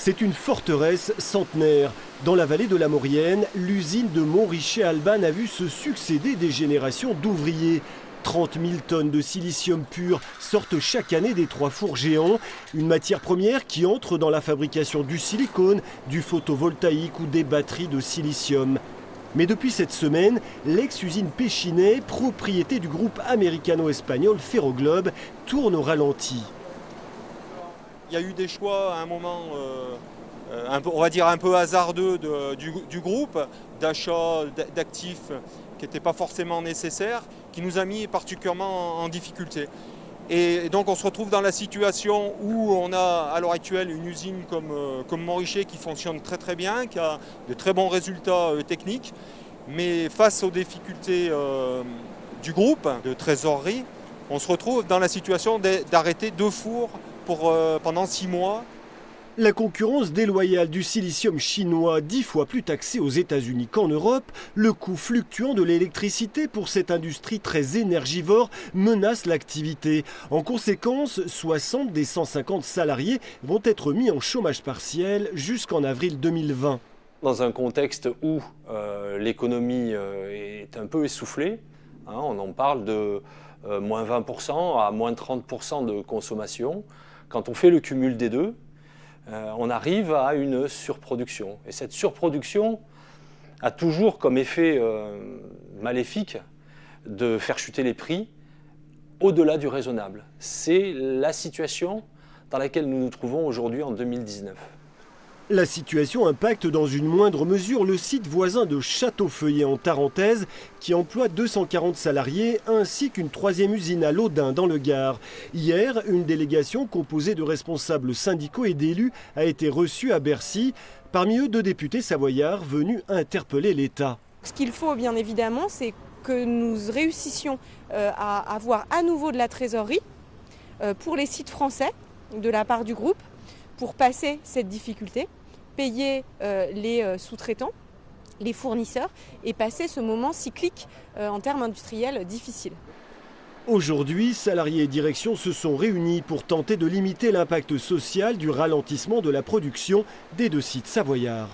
C'est une forteresse centenaire. Dans la vallée de la Maurienne, l'usine de Montrichet-Alban a vu se succéder des générations d'ouvriers. 30 000 tonnes de silicium pur sortent chaque année des 3 fours géants, une matière première qui entre dans la fabrication du silicone, du photovoltaïque ou des batteries de silicium. Mais depuis cette semaine, l'ex-usine Pechiney, propriété du groupe américano-espagnol Ferroglobe, tourne au ralenti. Il y a eu des choix à un moment, on va dire un peu hasardeux du groupe, d'achat d'actifs qui n'étaient pas forcément nécessaires, qui nous a mis particulièrement en difficulté. Et donc on se retrouve dans la situation où on a à l'heure actuelle une usine comme Montrichet qui fonctionne très très bien, qui a de très bons résultats techniques, mais face aux difficultés du groupe de trésorerie, on se retrouve dans la situation d'arrêter 2 fours pendant 6 mois. La concurrence déloyale du silicium chinois, 10 fois plus taxé aux États-Unis qu'en Europe, le coût fluctuant de l'électricité pour cette industrie très énergivore menace l'activité. En conséquence, 60 des 150 salariés vont être mis en chômage partiel jusqu'en avril 2020. Dans un contexte où l'économie est un peu essoufflée, on en parle de moins 20% à moins 30% de consommation. Quand on fait le cumul des deux, on arrive à une surproduction. Et cette surproduction a toujours comme effet maléfique de faire chuter les prix au-delà du raisonnable. C'est la situation dans laquelle nous nous trouvons aujourd'hui en 2019. La situation impacte dans une moindre mesure le site voisin de Châteaufeuillet en Tarentaise qui emploie 240 salariés ainsi qu'une 3e usine à Laudun dans le Gard. Hier, une délégation composée de responsables syndicaux et d'élus a été reçue à Bercy. Parmi eux, 2 députés savoyards venus interpeller l'État. Ce qu'il faut bien évidemment, c'est que nous réussissions à avoir à nouveau de la trésorerie pour les sites français de la part du groupe pour passer cette difficulté, payer les sous-traitants, les fournisseurs et passer ce moment cyclique en termes industriels difficile. Aujourd'hui, salariés et direction se sont réunis pour tenter de limiter l'impact social du ralentissement de la production des 2 sites savoyards.